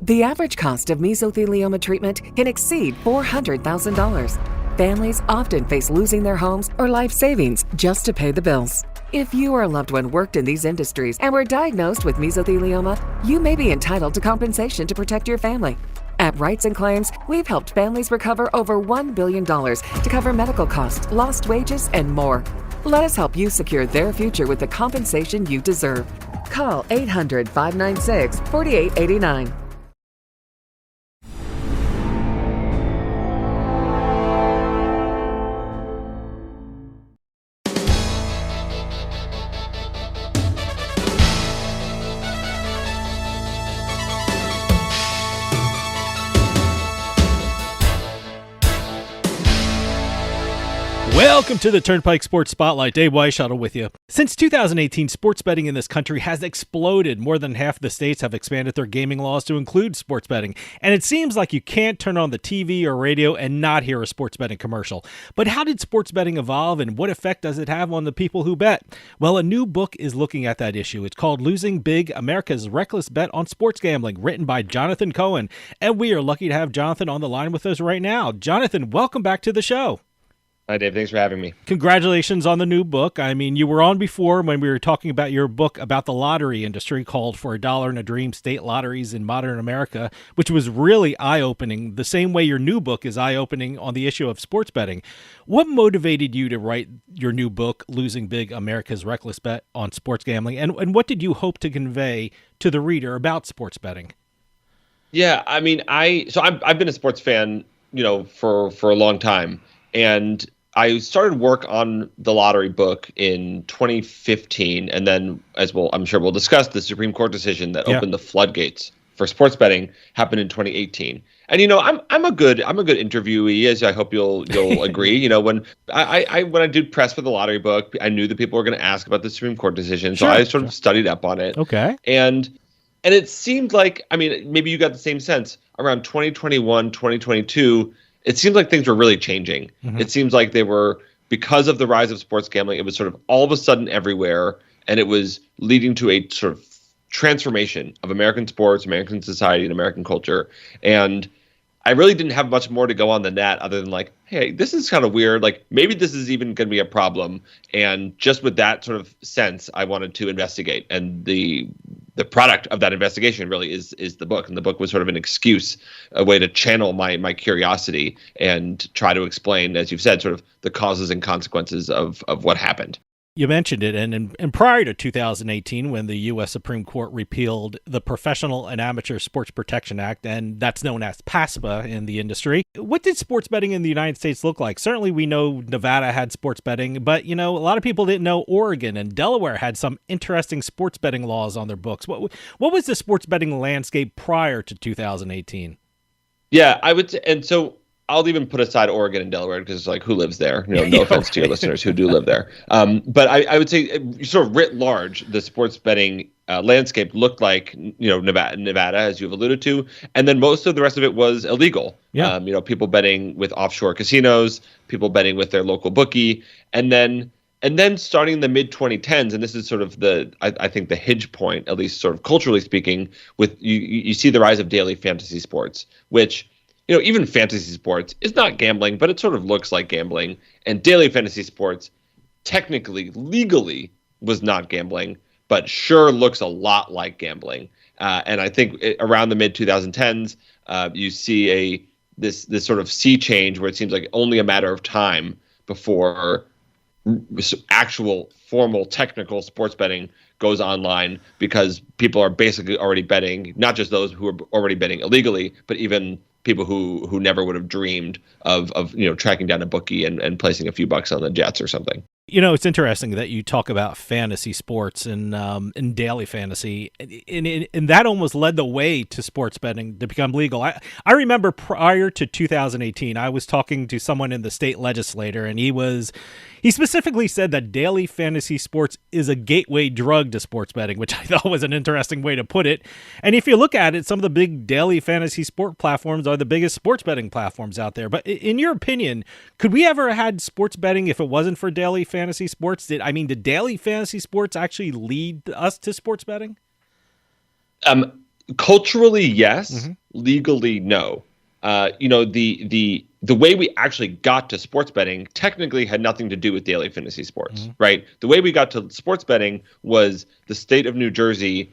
The average cost of mesothelioma treatment can exceed $400,000. Families often face losing their homes or life savings just to pay the bills. If you or a loved one worked in these industries and were diagnosed with mesothelioma, you may be entitled to compensation to protect your family. At Rights and Claims, we've helped families recover over $1 billion to cover medical costs, lost wages, and more. Let us help you secure their future with the compensation you deserve. Call 800-596-4889. Welcome to the Turnpike Sports Spotlight. Dave Weishuttle with you. Since 2018, sports betting in this country has exploded. More than half the states have expanded their gaming laws to include sports betting. And it seems like you can't turn on the TV or radio and not hear a sports betting commercial. But how did sports betting evolve, and what effect does it have on the people who bet? Well, a new book is looking at that issue. It's called Losing Big, America's Reckless Bet on Sports Gambling, written by Jonathan Cohen. And we are lucky to have Jonathan on the line with us right now. Jonathan, welcome back to the show. Hi, Dave. Thanks for having me. Congratulations on the new book. I mean, you were on before when we were talking about your book about the lottery industry called For a Dollar and a Dream, State Lotteries in Modern America, which was really eye-opening, the same way your new book is eye-opening on the issue of sports betting. What motivated you to write your new book, Losing Big, America's Reckless Bet on Sports Gambling, and what did you hope to convey to the reader about sports betting? Yeah, I mean, I've been a sports fan, for a long time. And I started work on the lottery book in 2015, and then, I'm sure we'll discuss, the Supreme Court decision that opened the floodgates for sports betting happened in 2018. And I'm a good interviewee, as I hope you'll agree. When I did press for the lottery book, I knew that people were going to ask about the Supreme Court decision, so I sort of studied up on it. Okay, and it seemed like, I mean, maybe you got the same sense around 2021, 2022. It seems like things were really changing. Mm-hmm. It seems like they were, because of the rise of sports gambling, it was sort of all of a sudden everywhere, and it was leading to a sort of transformation of American sports, American society, and American culture. And I really didn't have much more to go on than that, other than like, hey, this is kind of weird. Like, maybe this is even going to be a problem. And just with that sort of sense, I wanted to investigate. And the product of that investigation really is the book. And the book was sort of an excuse, a way to channel my curiosity and try to explain, as you've said, sort of the causes and consequences of what happened. You mentioned it, and prior to 2018, when the U.S. Supreme Court repealed the Professional and Amateur Sports Protection Act, and that's known as PASPA in the industry, what did sports betting in the United States look like? Certainly we know Nevada had sports betting, but a lot of people didn't know Oregon and Delaware had some interesting sports betting laws on their books. What was the sports betting landscape prior to 2018? Yeah, I would, and so I'll even put aside Oregon and Delaware because, like, who lives there? No offense to your listeners who do live there. But I would say, sort of writ large, the sports betting landscape looked like, Nevada, as you've alluded to, and then most of the rest of it was illegal. Yeah. People betting with offshore casinos, people betting with their local bookie, and then starting in the mid 2010s, and this is sort of I think the hinge point, at least sort of culturally speaking, with you see the rise of daily fantasy sports, which, even fantasy sports is not gambling, but it sort of looks like gambling. And daily fantasy sports, technically, legally, was not gambling, but sure looks a lot like gambling. And I think around the mid 2010s, you see this sort of sea change where it seems like only a matter of time before actual formal technical sports betting goes online, because people are basically already betting, not just those who are already betting illegally, but even people who never would have dreamed of tracking down a bookie and placing a few bucks on the Jets or something. It's interesting that you talk about fantasy sports and daily fantasy, and that almost led the way to sports betting to become legal. I remember prior to 2018, I was talking to someone in the state legislature, and he specifically said that daily fantasy sports is a gateway drug to sports betting, which I thought was an interesting way to put it. And if you look at it, some of the big daily fantasy sport platforms are the biggest sports betting platforms out there. But in your opinion, could we ever have had sports betting if it wasn't for daily fantasy sports? Did daily fantasy sports actually lead us to sports betting? Culturally, yes. Legally, no. The way we actually got to sports betting technically had nothing to do with daily fantasy sports, right? The way we got to sports betting was the state of New Jersey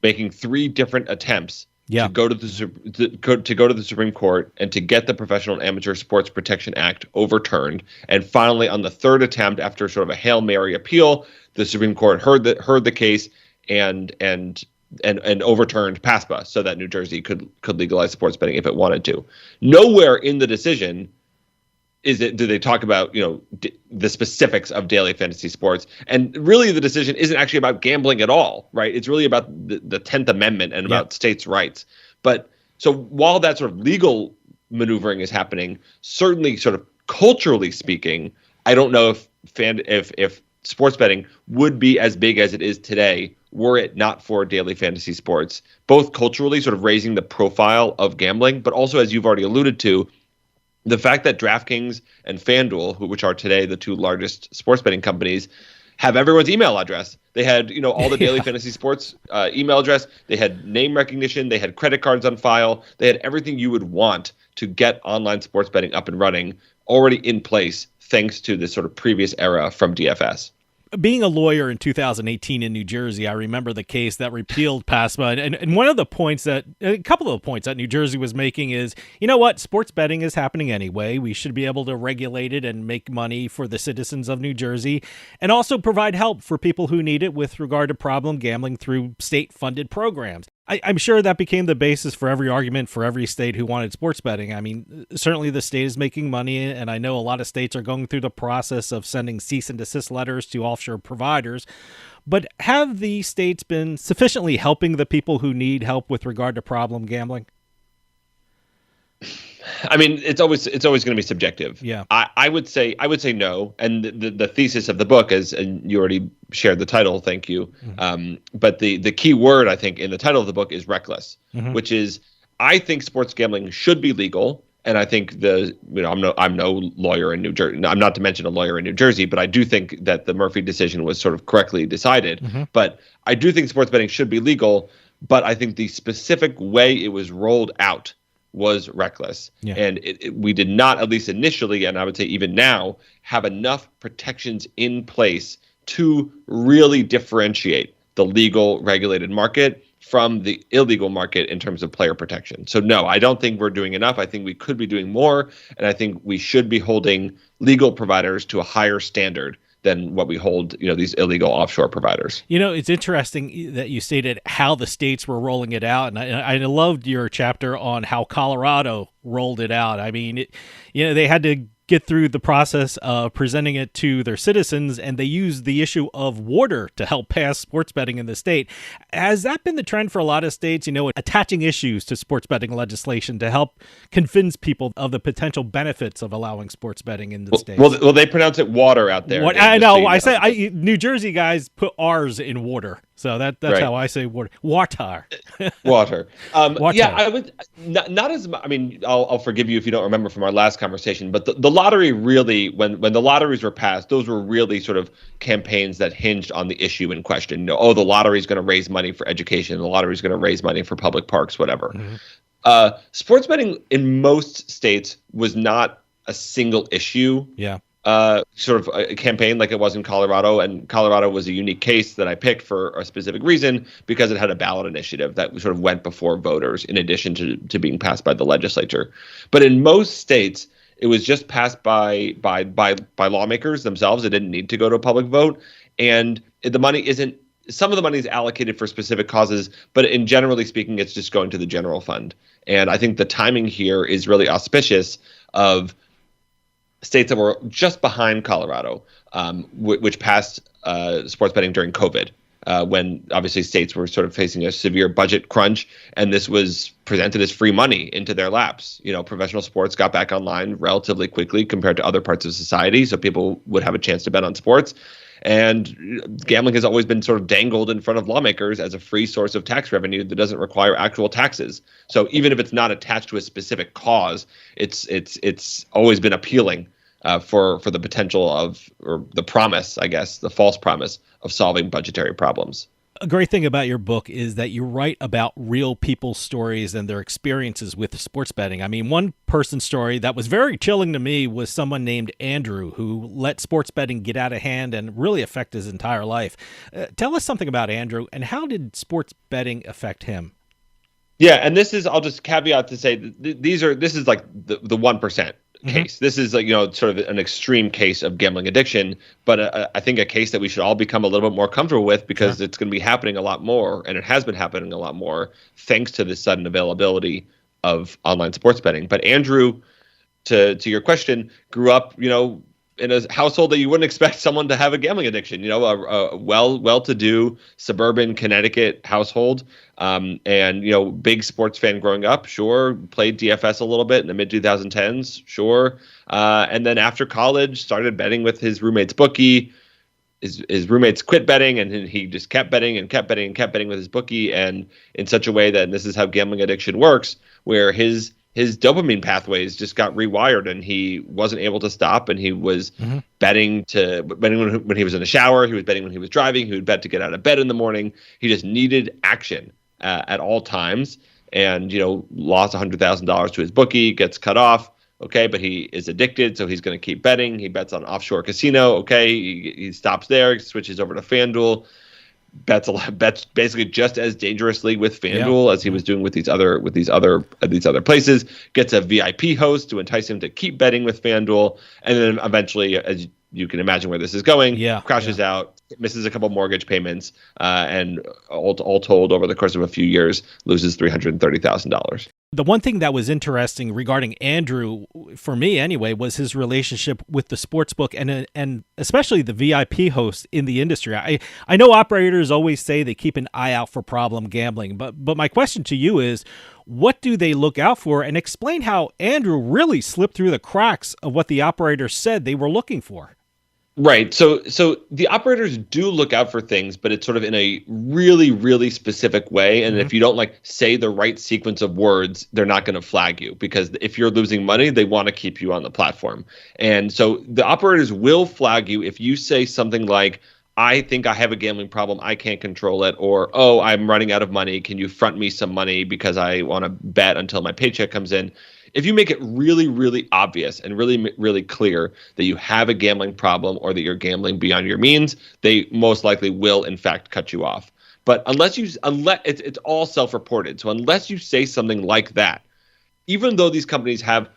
making 3 different attempts to go to the Supreme Court and to get the Professional and Amateur Sports Protection Act overturned. And finally, on the 3rd attempt, after sort of a Hail Mary appeal, the Supreme Court heard the case and overturned PASPA so that New Jersey could legalize sports betting if it wanted to. Nowhere in the decision do they talk about the specifics of daily fantasy sports, and really the decision isn't actually about gambling at all, right? It's really about the 10th Amendment and about states' rights. But so while that sort of legal maneuvering is happening, certainly sort of culturally speaking, I don't know if sports betting would be as big as it is today were it not for daily fantasy sports, both culturally sort of raising the profile of gambling, but also, as you've already alluded to, the fact that DraftKings and FanDuel, which are today the 2 largest sports betting companies, have everyone's email address. They had, all the daily fantasy sports email address. They had name recognition. They had credit cards on file. They had everything you would want to get online sports betting up and running already in place, thanks to this sort of previous era from DFS. Being a lawyer in 2018 in New Jersey, I remember the case that repealed PASPA. And one of the points a couple of points that New Jersey was making is, you know what, sports betting is happening anyway. We should be able to regulate it and make money for the citizens of New Jersey, and also provide help for people who need it with regard to problem gambling through state-funded programs. I'm sure that became the basis for every argument for every state who wanted sports betting. I mean, certainly the state is making money, and I know a lot of states are going through the process of sending cease and desist letters to offshore providers. But have the states been sufficiently helping the people who need help with regard to problem gambling? I mean, it's always going to be subjective. Yeah, I would say no. And the thesis of the book is, and you already shared the title, thank you. But the key word I think in the title of the book is reckless, which is, I think sports gambling should be legal. And I think I'm no lawyer in New Jersey. I'm not to mention a lawyer in New Jersey, but I do think that the Murphy decision was sort of correctly decided. But I do think sports betting should be legal. But I think the specific way it was rolled out was reckless. And we did not, at least initially, and I would say even now, have enough protections in place to really differentiate the legal regulated market from the illegal market in terms of player protection. So no, I don't think we're doing enough. I think we could be doing more, and I think we should be holding legal providers to a higher standard than what we hold, these illegal offshore providers. It's interesting that you stated how the states were rolling it out, and I loved your chapter on how Colorado rolled it out. I mean, they had to get through the process of presenting it to their citizens, and they used the issue of water to help pass sports betting in the state. Has that been the trend for a lot of states, attaching issues to sports betting legislation to help convince people of the potential benefits of allowing sports betting in the state? Well, they pronounce it water out there. I know. New Jersey guys put R's in water. So that's right. How I say water. Water. Water. Yeah, I would not as much. I mean, I'll forgive you if you don't remember from our last conversation, but the lottery really, when the lotteries were passed, those were really sort of campaigns that hinged on the issue in question. The lottery is going to raise money for education. The lottery is going to raise money for public parks, whatever. Sports betting in most states was not a single issue. Yeah. Sort of a campaign like it was in Colorado, and Colorado was a unique case that I picked for a specific reason because it had a ballot initiative that sort of went before voters in addition to being passed by the legislature. But in most states, it was just passed by lawmakers themselves. It didn't need to go to a public vote, and some of the money is allocated for specific causes, but in generally speaking, it's just going to the general fund. And I think the timing here is really auspicious of states that were just behind Colorado, which passed sports betting during COVID, when obviously states were sort of facing a severe budget crunch, and this was presented as free money into their laps. Professional sports got back online relatively quickly compared to other parts of society, so people would have a chance to bet on sports. And gambling has always been sort of dangled in front of lawmakers as a free source of tax revenue that doesn't require actual taxes. So even if it's not attached to a specific cause, it's always been appealing for the potential of, or the promise, I guess, the false promise of solving budgetary problems. A great thing about your book is that you write about real people's stories and their experiences with sports betting. I mean, one person's story that was very chilling to me was someone named Andrew who let sports betting get out of hand and really affect his entire life. Tell us something about Andrew, and how did sports betting affect him? Yeah, and this is, I'll just caveat to say this is like the 1% case. This is like, sort of an extreme case of gambling addiction, but I think a case that we should all become a little bit more comfortable with, because it's going to be happening a lot more, and it has been happening a lot more thanks to this sudden availability of online sports betting. But Andrew, to your question, grew up, in a household that you wouldn't expect someone to have a gambling addiction, a well-to-do suburban Connecticut household. And, big sports fan growing up, sure. Played DFS a little bit in the mid-2010s, sure. And then after college, started betting with his roommate's bookie. His roommates quit betting, and he just kept betting and kept betting and kept betting with his bookie, and in such a way that, and this is how gambling addiction works, where his dopamine pathways just got rewired, and he wasn't able to stop. And he was betting when he was in the shower. He was betting when he was driving. He would bet to get out of bed in the morning. He just needed action at all times, and lost $100,000 to his bookie, gets cut off. Okay, but he is addicted, so he's going to keep betting. He bets on offshore casino. Okay, he stops there, switches over to FanDuel. Bets basically just as dangerously with FanDuel as he was doing with these other places. Gets a VIP host to entice him to keep betting with FanDuel, and then eventually, as you can imagine where this is going, crashes out, misses a couple mortgage payments, and all told, over the course of a few years, loses $330,000. The one thing that was interesting regarding Andrew, for me anyway, was his relationship with the sportsbook and especially the VIP hosts in the industry. I know operators always say they keep an eye out for problem gambling, but my question to you is, what do they look out for? And explain how Andrew really slipped through the cracks of what the operators said they were looking for. Right. So the operators do look out for things, but it's sort of in a really, really specific way. And if you don't say the right sequence of words, they're not going to flag you, because if you're losing money, they want to keep you on the platform. And so the operators will flag you if you say something like, I think I have a gambling problem, I can't control it, or, oh, I'm running out of money, can you front me some money because I want to bet until my paycheck comes in. If you make it really, really obvious and really, really clear that you have a gambling problem or that you're gambling beyond your means, they most likely will, in fact, cut you off. But unless it's all self-reported. So unless you say something like that, even though these companies have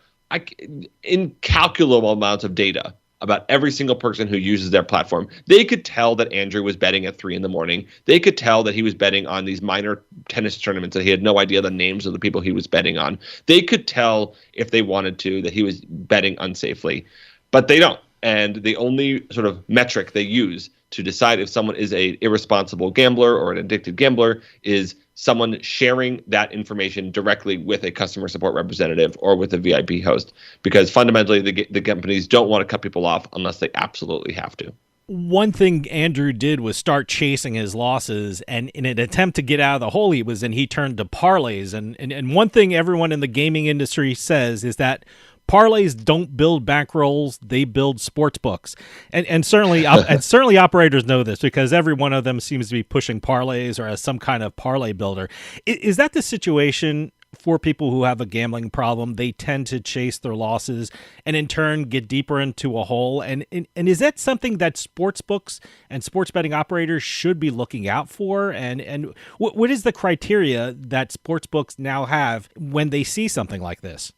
incalculable amounts of data about every single person who uses their platform, they could tell that Andrew was betting at 3 a.m. They could tell that he was betting on these minor tennis tournaments that he had no idea the names of the people he was betting on. They could tell, if they wanted to, that he was betting unsafely, but they don't. And the only sort of metric they use to decide if someone is an irresponsible gambler or an addicted gambler is someone sharing that information directly with a customer support representative or with a VIP host, because fundamentally the companies don't want to cut people off unless they absolutely have to. One thing Andrew did was start chasing his losses, and in an attempt to get out of the hole he turned to parlays. And one thing everyone in the gaming industry says is that parlays don't build bankrolls; they build sports books, and certainly operators know this, because every one of them seems to be pushing parlays or as some kind of parlay builder. Is that the situation for people who have a gambling problem? They tend to chase their losses and in turn get deeper into a hole. And is that something that sports books and sports betting operators should be looking out for? And what is the criteria that sports books now have when they see something like this?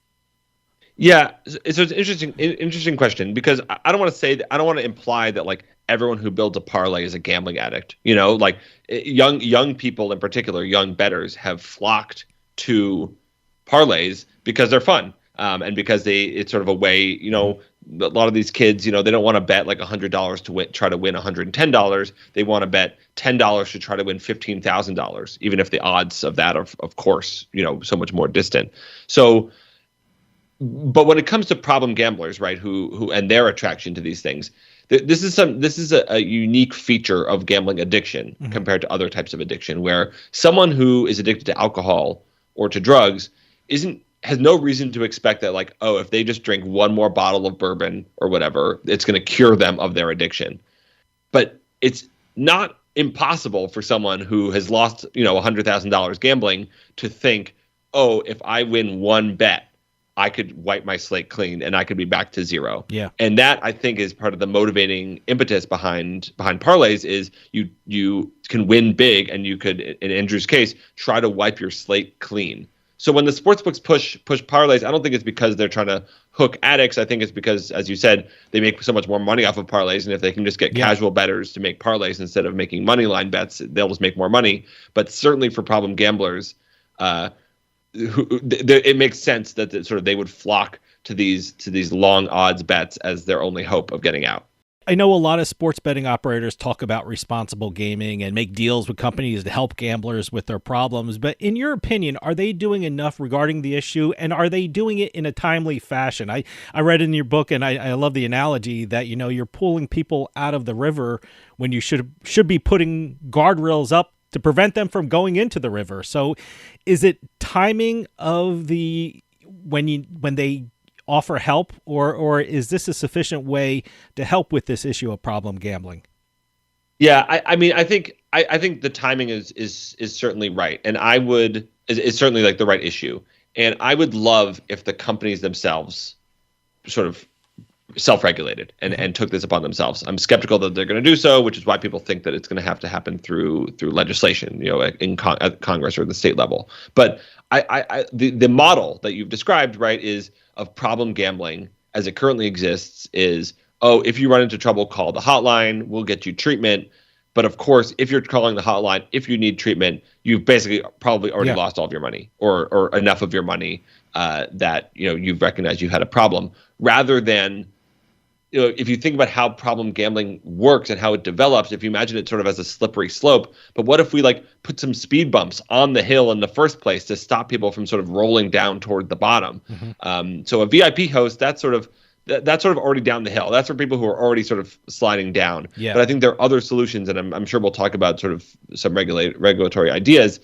Yeah, so it's an interesting question, because I don't want to imply that everyone who builds a parlay is a gambling addict. Young people in particular, young bettors, have flocked to parlays because they're fun, and because it's sort of a way. A lot of these kids, they don't want to bet $100 to try to win $110. They want to bet $10 to try to win $15,000, even if the odds of that are, of course, so much more distant. So. But when it comes to problem gamblers, right, who and their attraction to these things, this is a unique feature of gambling addiction compared to other types of addiction, where someone who is addicted to alcohol or to drugs has no reason to expect that, if they just drink one more bottle of bourbon or whatever, it's going to cure them of their addiction. But it's not impossible for someone who has lost, $100,000 gambling to think, oh, if I win one bet, I could wipe my slate clean and I could be back to zero. Yeah. And that, I think, is part of the motivating impetus behind parlays is you can win big, and you could, in Andrew's case, try to wipe your slate clean. So when the sportsbooks push parlays, I don't think it's because they're trying to hook addicts. I think it's because, as you said, they make so much more money off of parlays, and if they can just get casual bettors to make parlays instead of making money line bets, they'll just make more money. But certainly for problem gamblers, it makes sense that they would flock to these long odds bets as their only hope of getting out. I know a lot of sports betting operators talk about responsible gaming and make deals with companies to help gamblers with their problems. But in your opinion, are they doing enough regarding the issue, and are they doing it in a timely fashion? I read in your book, and I love the analogy that, you're pulling people out of the river when you should be putting guardrails up to prevent them from going into the river. So is it timing of when they offer help, or is this a sufficient way to help with this issue of problem gambling? Yeah, I think the timing is certainly right, and is certainly like the right issue. And I would love if the companies themselves sort of self-regulated and took this upon themselves. I'm skeptical that they're going to do so, which is why people think that it's going to happen through legislation, at Congress or the state level. But the model that you've described, right, is of problem gambling as it currently exists is, oh, if you run into trouble, call the hotline, we'll get you treatment. But of course, if you're calling the hotline, if you need treatment, you've basically probably already lost all of your money or enough of your money that you've recognized you had a problem. Rather than, if you think about how problem gambling works and how it develops, if you imagine it sort of as a slippery slope, but what if we put some speed bumps on the hill in the first place to stop people from sort of rolling down toward the bottom? So a VIP host, that's sort of already down the hill. That's for people who are already sort of sliding down. Yeah. But I think there are other solutions, and I'm sure we'll talk about sort of some regulatory ideas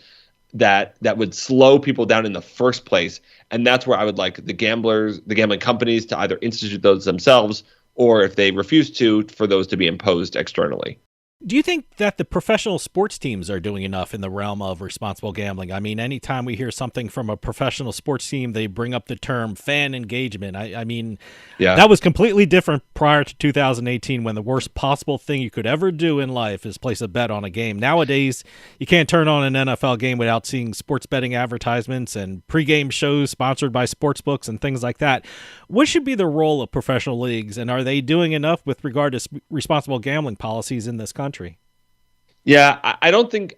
that would slow people down in the first place. And that's where I would like the gambling companies to either institute those themselves, or if they refuse to, for those to be imposed externally. Do you think that the professional sports teams are doing enough in the realm of responsible gambling? I mean, anytime we hear something from a professional sports team, they bring up the term fan engagement. That was completely different prior to 2018, when the worst possible thing you could ever do in life is place a bet on a game. Nowadays, you can't turn on an NFL game without seeing sports betting advertisements and pregame shows sponsored by sportsbooks and things like that. What should be the role of professional leagues, and are they doing enough with regard to responsible gambling policies in this country? Yeah, I don't think.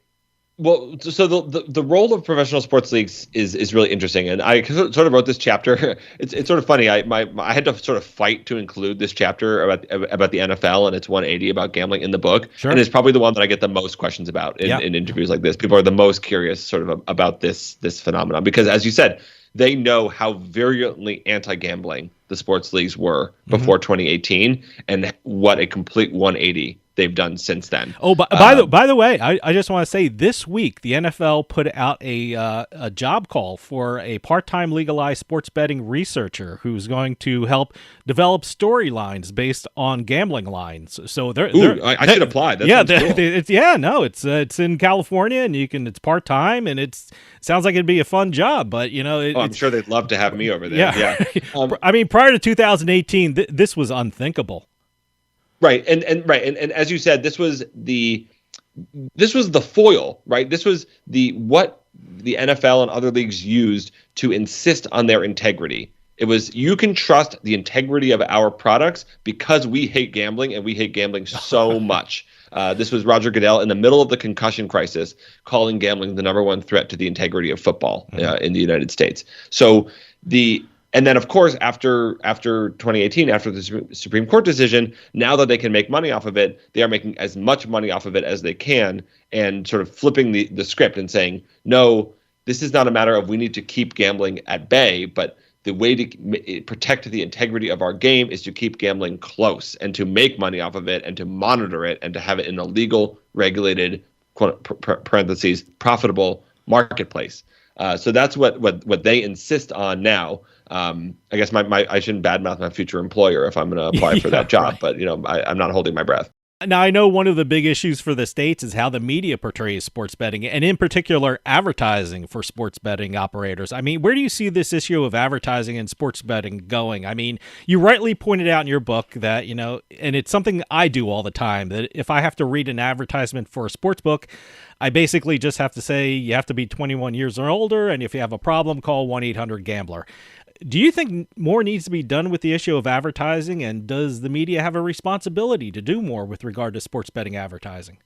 Well, so the role of professional sports leagues is really interesting, and I sort of wrote this chapter. It's sort of funny. I had to sort of fight to include this chapter about the NFL and its 180 about gambling in the book, sure. And it's probably the one that I get the most questions about in interviews like this. People are the most curious sort of about this phenomenon because, as you said, they know how virulently anti-gambling the sports leagues were before 2018, and what a complete 180 they've done since then. Oh, by the way, I just want to say this week the NFL put out a job call for a part-time legalized sports betting researcher who's going to help develop storylines based on gambling lines. So I should apply. That cool. It's in California, and it's part-time, and it sounds like it'd be a fun job. But I'm sure they'd love to have me over there. Yeah. Prior to 2018, this was unthinkable. Right, and as you said, this was the foil, right? This was what the NFL and other leagues used to insist on their integrity. It was, you can trust the integrity of our products because we hate gambling, and we hate gambling so much. This was Roger Goodell in the middle of the concussion crisis, calling gambling the number one threat to the integrity of football in the United States. And then, of course, after 2018, after the Supreme Court decision, now that they can make money off of it, they are making as much money off of it as they can, and sort of flipping the script and saying, no, this is not a matter of we need to keep gambling at bay, but the way to protect the integrity of our game is to keep gambling close and to make money off of it and to monitor it and to have it in a legal, regulated, parentheses, profitable marketplace. So that's what they insist on now. I guess I shouldn't badmouth my future employer if I'm going to apply for that job, right. But I'm not holding my breath. Now, I know one of the big issues for the states is how the media portrays sports betting, and in particular, advertising for sports betting operators. I mean, where do you see this issue of advertising and sports betting going? I mean, you rightly pointed out in your book that, and it's something I do all the time, that if I have to read an advertisement for a sports book, I basically just have to say you have to be 21 years or older, and if you have a problem, call 1-800-GAMBLER. Do you think more needs to be done with the issue of advertising, and does the media have a responsibility to do more with regard to sports betting advertising?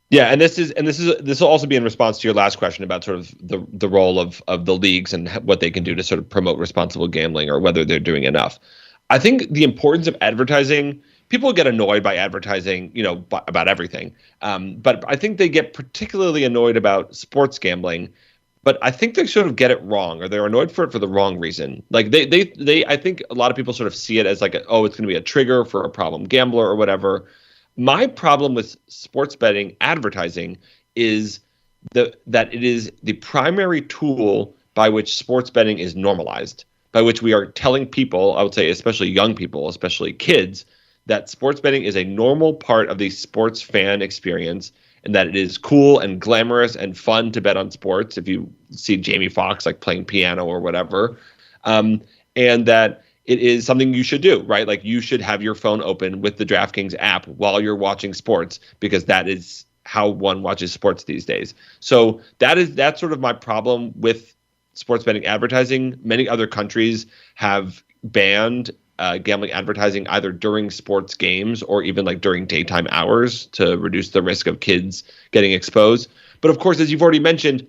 Yeah, and this will also be in response to your last question about sort of the role of the leagues and what they can do to sort of promote responsible gambling, or whether they're doing enough. I think the importance of advertising, people get annoyed by advertising, about everything. But I think they get particularly annoyed about sports gambling. But I think they sort of get it wrong, or they're annoyed for it for the wrong reason. Like I think a lot of people sort of see it as like, it's going to be a trigger for a problem gambler or whatever. My problem with sports betting advertising is that it is the primary tool by which sports betting is normalized, by which we are telling people, I would say especially young people, especially kids, that sports betting is a normal part of the sports fan experience, and that it is cool and glamorous and fun to bet on sports if you see Jamie Foxx like playing piano or whatever, and that it is something you should do, right? Like you should have your phone open with the DraftKings app while you're watching sports, because that is how one watches sports these days. So that's sort of my problem with sports betting advertising. Many other countries have banned gambling advertising either during sports games or even like during daytime hours to reduce the risk of kids getting exposed. But of course, as you've already mentioned,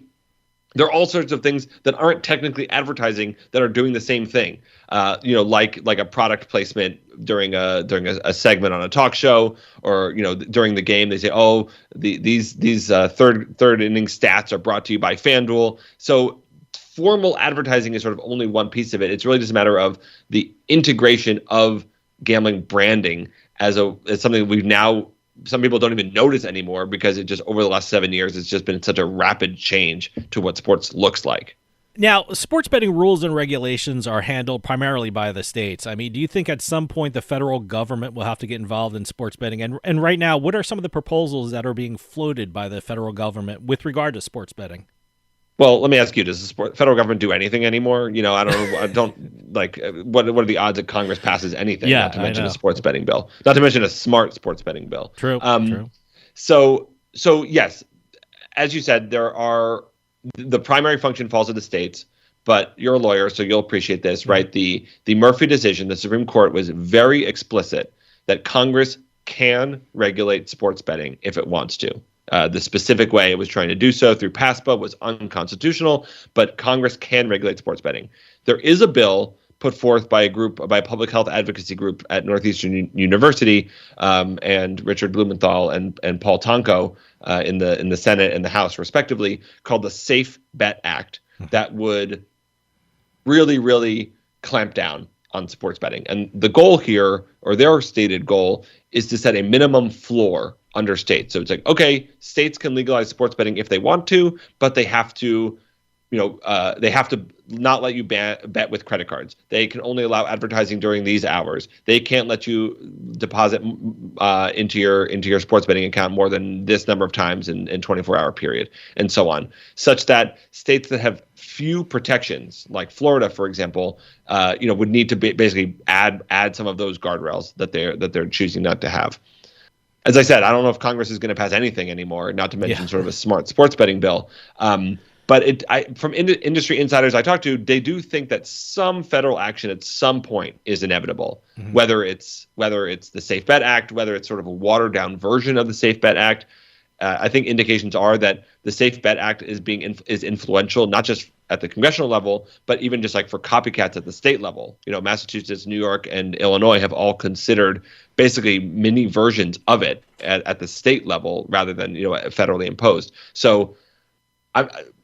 there are all sorts of things that aren't technically advertising that are doing the same thing. Like a product placement during a segment on a talk show, or during the game they say, these third inning stats are brought to you by FanDuel. So formal advertising is sort of only one piece of it. It's really just a matter of the integration of gambling branding as something we've now, some people don't even notice anymore, because it just, over the last 7 years, it's just been such a rapid change to what sports looks like. Now, sports betting rules and regulations are handled primarily by the states. I mean, do you think at some point the federal government will have to get involved in sports betting? And right now, what are some of the proposals that are being floated by the federal government with regard to sports betting? Well, let me ask you: does the federal government do anything anymore? I don't know. I don't like. What are the odds that Congress passes anything? Yeah, not to mention a sports betting bill. Not to mention a smart sports betting bill. True. True. So yes, as you said, the primary function falls to the states. But you're a lawyer, so you'll appreciate this, right? The Murphy decision, the Supreme Court was very explicit that Congress can regulate sports betting if it wants to. The specific way it was trying to do so through PASPA was unconstitutional, but Congress can regulate sports betting. There is a bill put forth by a public health advocacy group at Northeastern University, and Richard Blumenthal and Paul Tonko in the Senate and the House, respectively, called the Safe Bet Act, that would really, really clamp down on sports betting. And the goal here, or their stated goal, is to set a minimum floor under states. So it's like, okay, states can legalize sports betting if they want to, but they have to, they have to not let you bet with credit cards. They can only allow advertising during these hours. They can't let you deposit into your sports betting account more than this number of times in 24-hour period, and so on. Such that states that have few protections, like Florida, for example, would need to basically add some of those guardrails that they're choosing not to have. As I said, I don't know if Congress is going to pass anything anymore, not to mention sort of a smart sports betting bill. But from industry insiders I talked to, they do think that some federal action at some point is inevitable, whether it's the Safe Bet Act, whether it's sort of a watered down version of the Safe Bet Act. I think indications are that the Safe Bet Act is influential, not just at the congressional level, but even just like for copycats at the state level. Massachusetts, New York, and Illinois have all considered basically mini versions of it at the state level rather than federally imposed. So,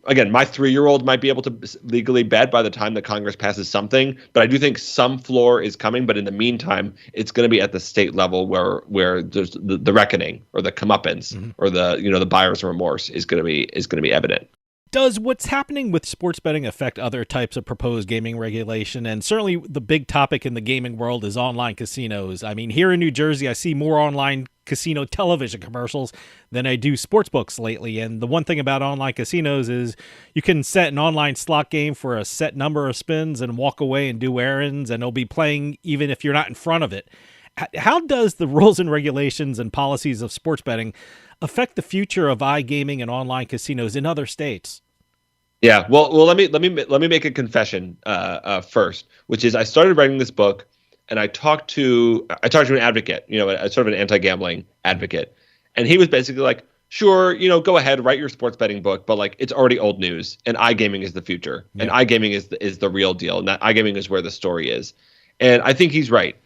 again, my 3-year-old might be able to legally bet by the time that Congress passes something, but I do think some floor is coming. But in the meantime, it's going to be at the state level where there's the reckoning, or the comeuppance, or the buyer's remorse is going to be evident. Does what's happening with sports betting affect other types of proposed gaming regulation? And certainly the big topic in the gaming world is online casinos. I mean, here in New Jersey, I see more online casino television commercials than I do sports books lately. And the one thing about online casinos is you can set an online slot game for a set number of spins and walk away and do errands, and it'll be playing even if you're not in front of it. How does the rules and regulations and policies of sports betting affect the future of iGaming and online casinos in other states? Yeah, well, let me make a confession first, which is I started writing this book, and I talked to an advocate, a sort of an anti-gambling advocate, and he was basically like, sure, go ahead, write your sports betting book, but like it's already old news, and iGaming is the future, and iGaming is the real deal, and that iGaming is where the story is, and I think he's right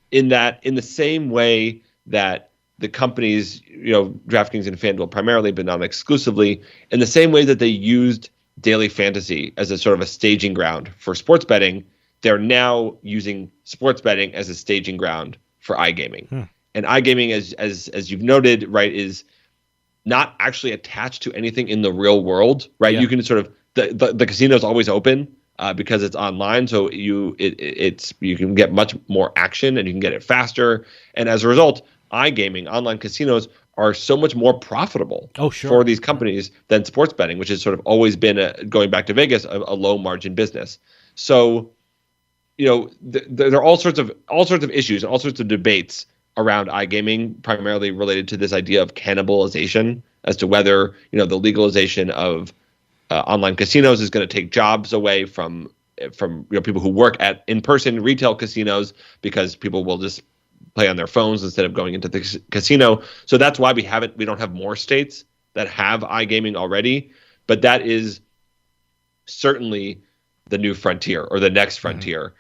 in the same way that the companies, DraftKings and FanDuel primarily, but not exclusively, in the same way that they used daily fantasy as a sort of a staging ground for sports betting, they're now using sports betting as a staging ground for iGaming. And iGaming, as you've noted, right, is not actually attached to anything in the real world, right? You can sort of the casino is always open because it's online, so you can get much more action and you can get it faster, and as a result, iGaming, online casinos, are so much more profitable for these companies than sports betting, which has sort of always been, going back to Vegas, a low margin business. So, there are all sorts of issues and all sorts of debates around iGaming, primarily related to this idea of cannibalization, as to whether the legalization of online casinos is going to take jobs away from people who work at in-person retail casinos, because people will just play on their phones instead of going into the casino. So that's why we don't have more states that have iGaming already. But that is certainly the new frontier, or the next frontier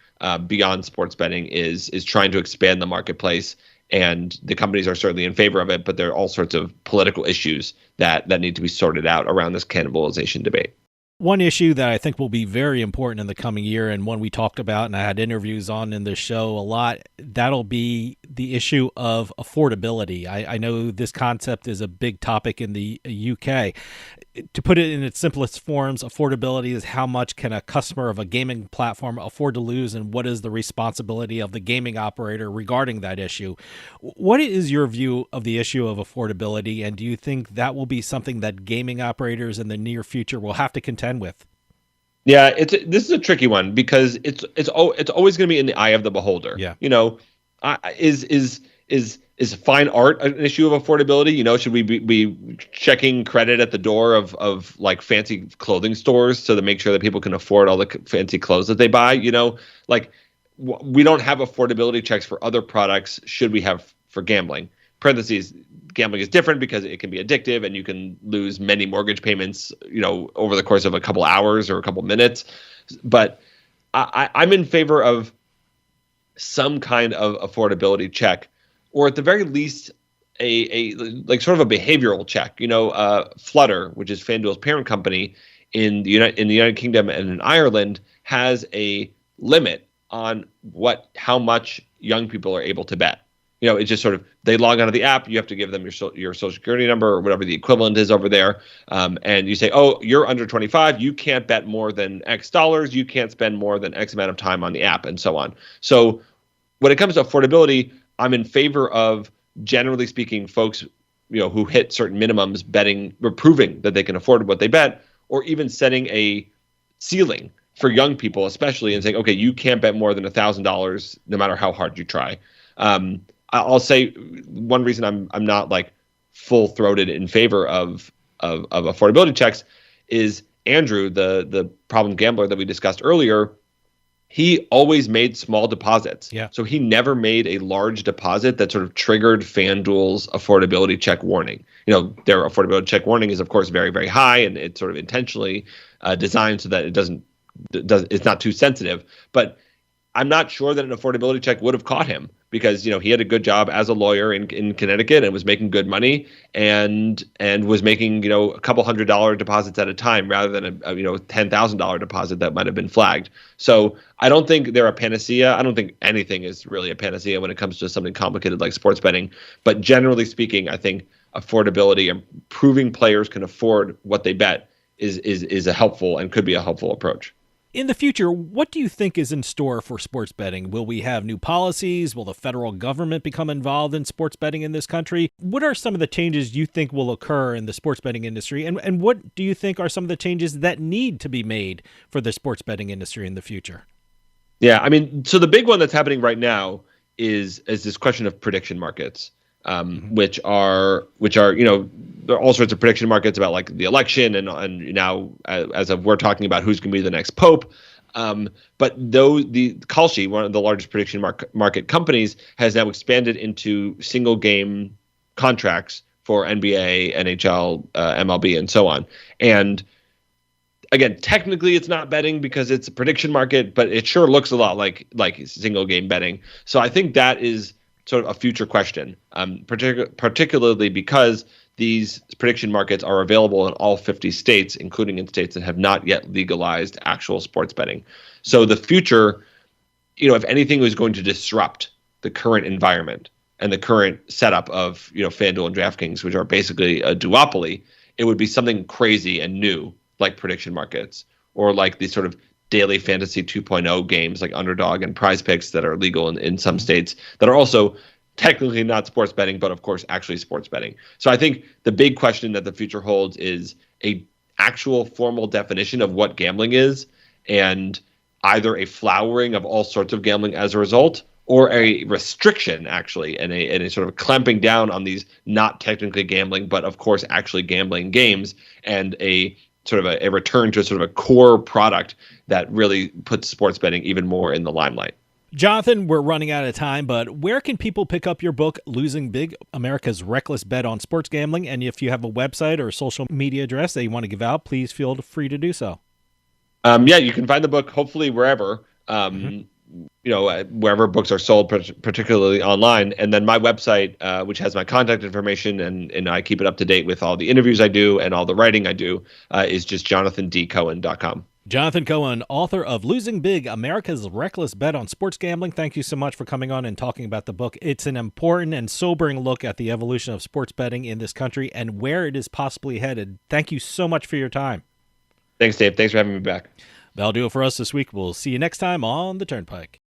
beyond sports betting, is trying to expand the marketplace. And the companies are certainly in favor of it, but there are all sorts of political issues that need to be sorted out around this cannibalization debate. One issue that I think will be very important in the coming year, and one we talked about and I had interviews on in this show a lot, that'll be the issue of affordability. I know this concept is a big topic in the UK. To put it in its simplest forms, affordability is how much can a customer of a gaming platform afford to lose, and what is the responsibility of the gaming operator regarding that issue. What is your view of the issue of affordability, and do you think that will be something that gaming operators in the near future will have to contend with? Yeah, this is a tricky one, because it's always going to be in the eye of the beholder. Yeah. Is fine art an issue of affordability? Should we be checking credit at the door of like fancy clothing stores to make sure that people can afford all the fancy clothes that they buy? We don't have affordability checks for other products. Should we have for gambling? Parentheses, gambling is different because it can be addictive and you can lose many mortgage payments, over the course of a couple hours or a couple minutes. But I'm in favor of some kind of affordability check, or at the very least a sort of a behavioral check. Flutter, which is FanDuel's parent company in the United Kingdom and in Ireland, has a limit on how much young people are able to bet. It's just sort of, they log onto the app, you have to give them your social security number or whatever the equivalent is over there, and you say, oh, you're under 25, you can't bet more than X dollars, you can't spend more than X amount of time on the app, and so on. So when it comes to affordability, I'm in favor of, generally speaking, folks who hit certain minimums betting, or proving that they can afford what they bet, or even setting a ceiling for young people, especially, and saying, okay, you can't bet more than $1,000 no matter how hard you try. I'll say one reason I'm not like full-throated in favor of affordability checks is Andrew, the problem gambler that we discussed earlier. He always made small deposits. Yeah. So he never made a large deposit that sort of triggered FanDuel's affordability check warning. Their affordability check warning is, of course, very, very high, and it's sort of intentionally designed so that it's not too sensitive. But I'm not sure that an affordability check would have caught him, because he had a good job as a lawyer in Connecticut and was making good money and was making a couple $100 deposits at a time rather than a $10,000 deposit that might have been flagged. So I don't think they're a panacea. I don't think anything is really a panacea when it comes to something complicated like sports betting. But generally speaking, I think affordability and proving players can afford what they bet is a helpful and could be a helpful approach. In the future, what do you think is in store for sports betting? Will we have new policies? Will the federal government become involved in sports betting in this country? What are some of the changes you think will occur in the sports betting industry? And what do you think are some of the changes that need to be made for the sports betting industry in the future? Yeah, I mean, so the big one that's happening right now is this question of prediction markets, which are there are all sorts of prediction markets about like the election and now as of we're talking about who's going to be the next pope. But the Kalshi, one of the largest prediction market companies, has now expanded into single game contracts for NBA, NHL, MLB, and so on. And again, technically it's not betting because it's a prediction market, but it sure looks a lot like single game betting. So I think that is sort of a future question, particularly because these prediction markets are available in all 50 states, including in states that have not yet legalized actual sports betting. So the future, if anything was going to disrupt the current environment and the current setup of, FanDuel and DraftKings, which are basically a duopoly, it would be something crazy and new like prediction markets or like these sort of daily fantasy 2.0 games like Underdog and Prize Picks that are legal in some states that are also technically not sports betting, but of course actually sports betting. So I think the big question that the future holds is a actual formal definition of what gambling is and either a flowering of all sorts of gambling as a result or a restriction actually and a sort of clamping down on these not technically gambling, but of course actually gambling games and a sort of a return to sort of a core product that really puts sports betting even more in the limelight. Jonathan, we're running out of time, but where can people pick up your book, Losing Big, America's Reckless Bet on Sports Gambling? And if you have a website or a social media address that you want to give out, please feel free to do so. Yeah, you can find the book hopefully wherever, wherever books are sold, particularly online. And then my website, which has my contact information and I keep it up to date with all the interviews I do and all the writing I do, is just jonathandcohen.com. Jonathan Cohen, author of Losing Big, America's Reckless Bet on Sports Gambling. Thank you so much for coming on and talking about the book. It's an important and sobering look at the evolution of sports betting in this country and where it is possibly headed. Thank you so much for your time. Thanks, Dave. Thanks for having me back. That'll do it for us this week. We'll see you next time on The Turnpike.